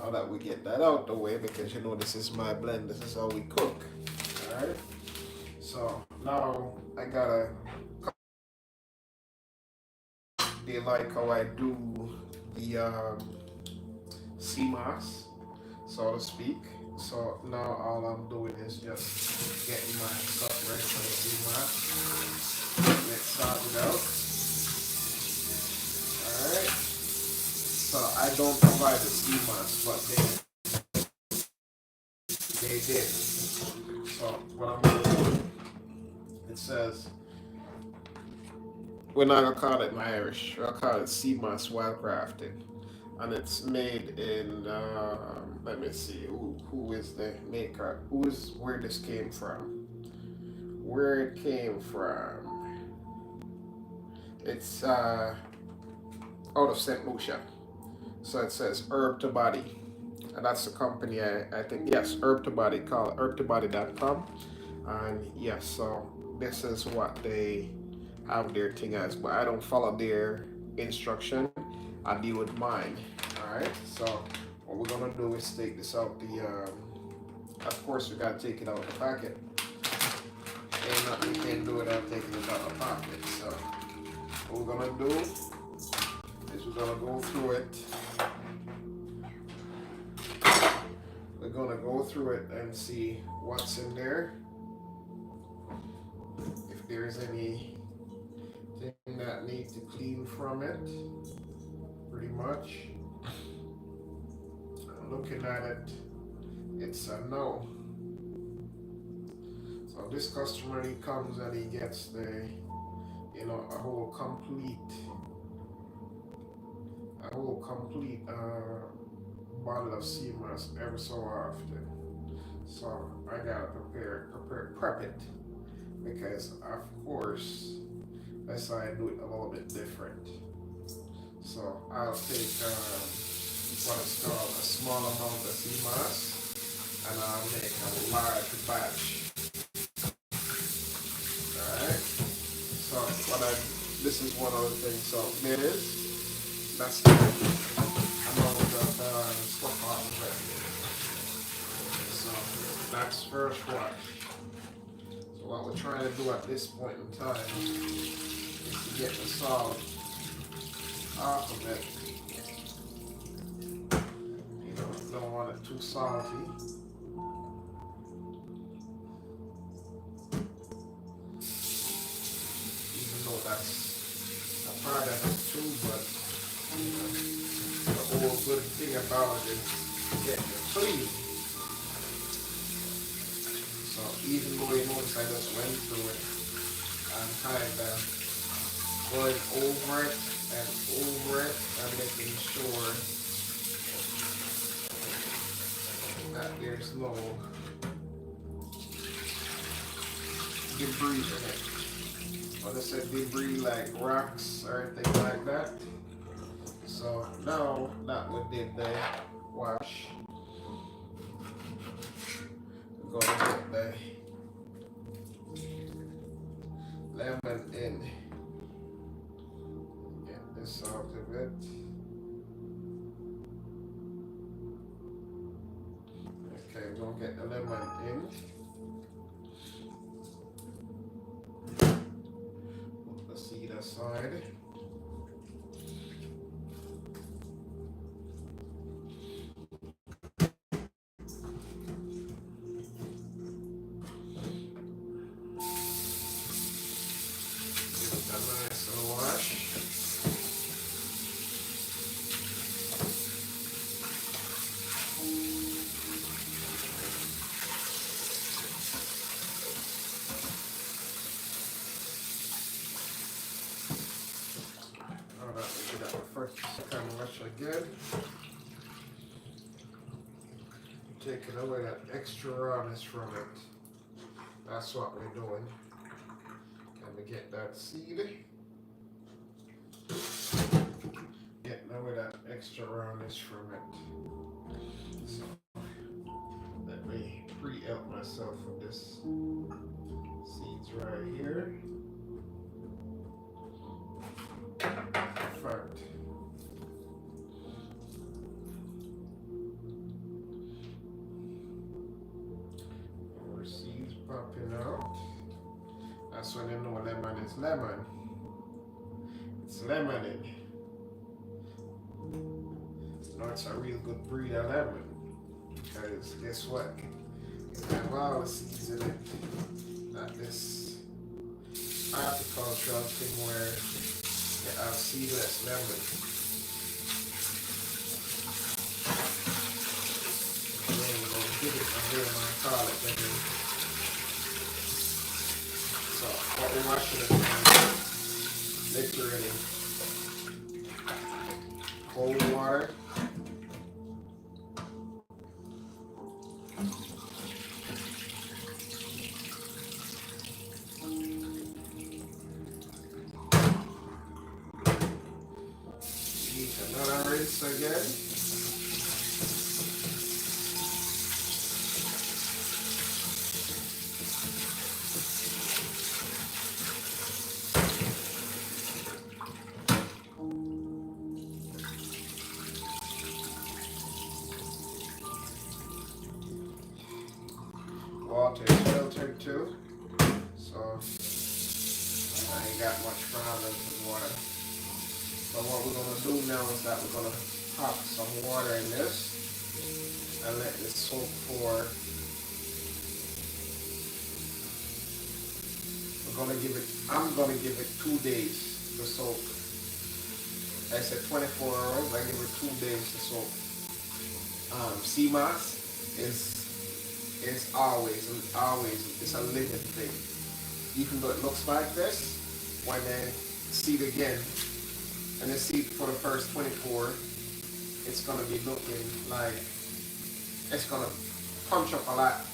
Now that we get that out the way, because you know this is my blend, this is how we cook. Alright? So now I gotta, they like how I do the sea moss, so to speak. So now all I'm doing is just getting my stuff ready for the sea moss. Let's start it out. Alright. So I don't provide the sea moss, but they did. So what I'm gonna do, it says, we're not gonna call it my Irish. We'll call it sea moss wildcrafted, and it's made in. Let me see. Who is the maker? Who is where this came from? Where it came from? It's out of Saint Lucia. So it says Herb to Body, and that's the company. I think yes, Herb to Body. Call it herbtobody.com, and yes, so this is what they have their thing as, but I don't follow their instruction. I deal with mine. All right. So what we're gonna do is take this out the. Of course, we gotta take it out of the packet. Ain't nothing you can do without taking it out of the packet. So what we're gonna do is we're gonna go through it. We're gonna go through it and see what's in there. If there's anything that needs to clean from it, pretty much. Looking at it, it's a no. So this customer, he comes and he gets the, a whole complete bottle of sea moss every so often. So I gotta prep it, because of course that's how I do it a little bit different. So I'll take what is called a small amount of sea moss, and I'll make a large batch. Alright? So this is one of the things. So there it is. That's the amount of stuff out of it. So that's first wash. So what we're trying to do at this point in time is to get the salt off of it. Don't want it too salty. Even though that's a part of it too, but the whole good thing about it is getting it clean. So even though you notice I just went through it, I'm kind of going over it and making sure that there's no debris in it. When I said debris, like rocks or anything like that. So now that we did the wash, we're going to get the lemon in. Get this out of it. Okay, we're going to get the lemon in. Put the seed aside. First, second wash again. Taking away that extra rawness from it. That's what we're doing. Can we get that seed? Getting away that extra rawness from it. So let me pre-help myself with this seeds right here. Perfect. that's when you know lemon is lemon. It's lemonade. No, it's a real good breed of lemon. Because guess what? It have all the seeds in it. Not this horticultural thing where you have seedless lemon. And then we're going to give it a name and call it lemon. So what we're washing it in literally cold water. Another rinse again. Water is filtered too, so I ain't got much problems with water. So what we're gonna do now is that we're gonna pop some water in this and let this soak for. I'm gonna give it 2 days to soak. I said 24 hours. I give it 2 days to soak. Sea moss is always it's a living thing. Even though it looks like this, when they seed again and they seed for the first 24, it's gonna be looking like it's gonna punch up a lot.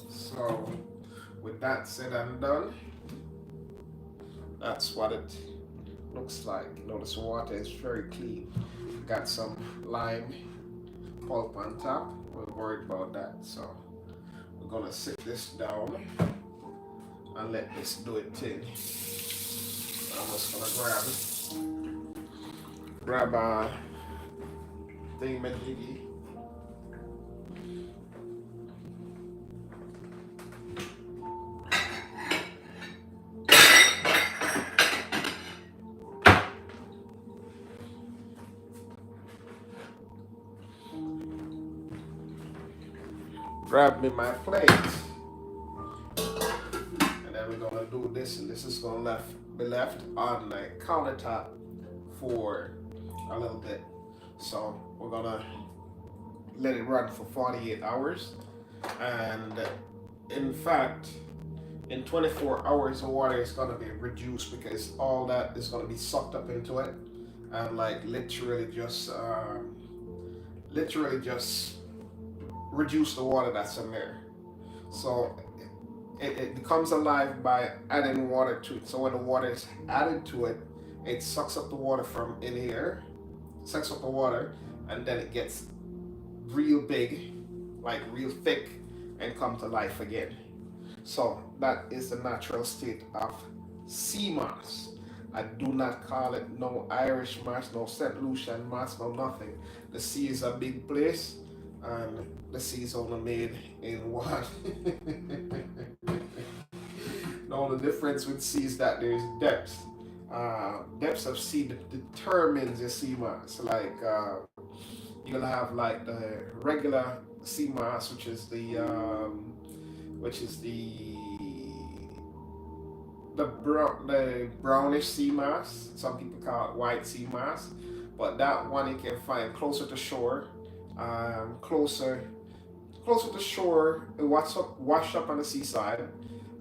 So with that said and done, that's what it looks like. You know, this water is very clean. Got some lime pulp on top. We're worried about that. So we're gonna sit this down and let this do its thing. I'm just gonna grab a thingamajiggy. Grab me my plate, and then we're gonna do this, and this is gonna be left on the countertop for a little bit. So we're gonna let it run for 48 hours, and in fact, in 24 hours, the water is gonna be reduced because all that is gonna be sucked up into it, and like literally just reduce the water that's in there. So it becomes alive by adding water to it. So when the water is added to it, it sucks up the water from in here, sucks up the water, and then it gets real big, like real thick, and come to life again. So that is the natural state of sea moss. I do not call it no Irish moss, no St. Lucian moss, no nothing. The sea is a big place, and the sea is only made in what? The only difference with sea is that there's depths. Depths of sea determines the sea mass. Like you'll have like the regular sea mass, which is the brownish sea mass. Some people call it white sea mass, but that one you can find closer to shore, closer to shore. It washed up on the seaside,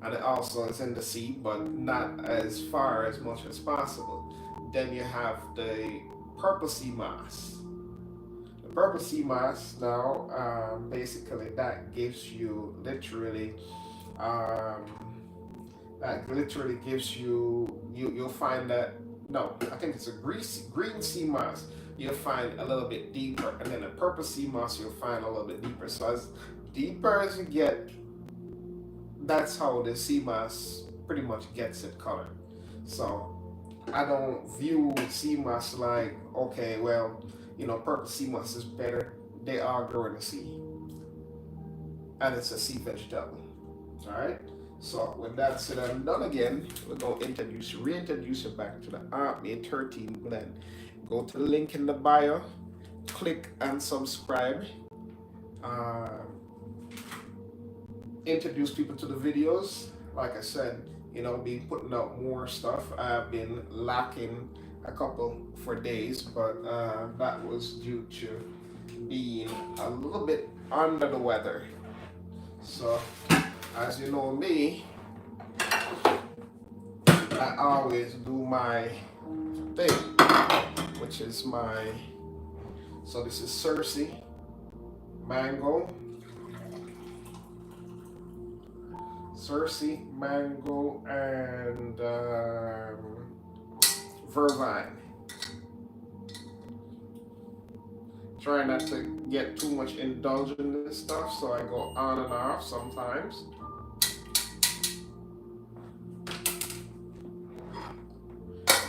and it also is in the sea, but not as far as much as possible. Then you have the purple sea moss. The purple sea moss now, basically, that gives you um, gives you'll find that, no, I think it's a green sea moss. You'll find a little bit deeper, and then the purple sea moss you'll find a little bit deeper. So as deeper as you get, that's how the sea moss pretty much gets it colored. So I don't view sea moss like, okay, well, purple sea moss is better. They all grow in the sea. and it's a sea vegetable. All right. So with that said and done again, we're gonna reintroduce you back to the Aunt May 13 blend. Go to the link in the bio, click and subscribe. Uh, Introduce people to the videos. Like I said, be putting out more stuff. I've been lacking a couple for days, but that was due to being a little bit under the weather. So, as you know me, I always do my thing, which is so this is Cersei, mango, and Vervine. Try not to get too much indulgent in this stuff, so I go on and off sometimes.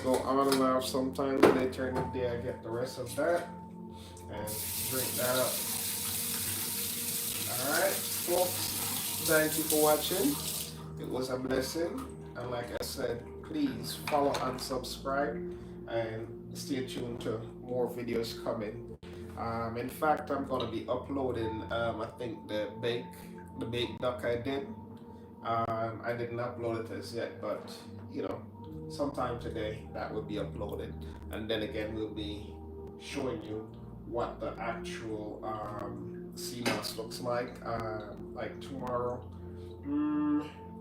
Go on and off sometimes. Later in the day, I get the rest of that and drink that up. Alright, folks, thank you for watching. It was a blessing. And like I said, please follow and subscribe and stay tuned to more videos coming. In fact, I'm going to be uploading, I think the baked duck I did. I didn't upload it as yet, but sometime today that will be uploaded. And then again, we'll be showing you what the actual sea moss looks like tomorrow.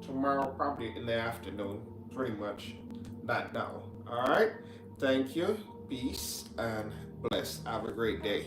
Tomorrow, probably in the afternoon, pretty much that now. All right. Thank you. Peace and bless. Have a great day.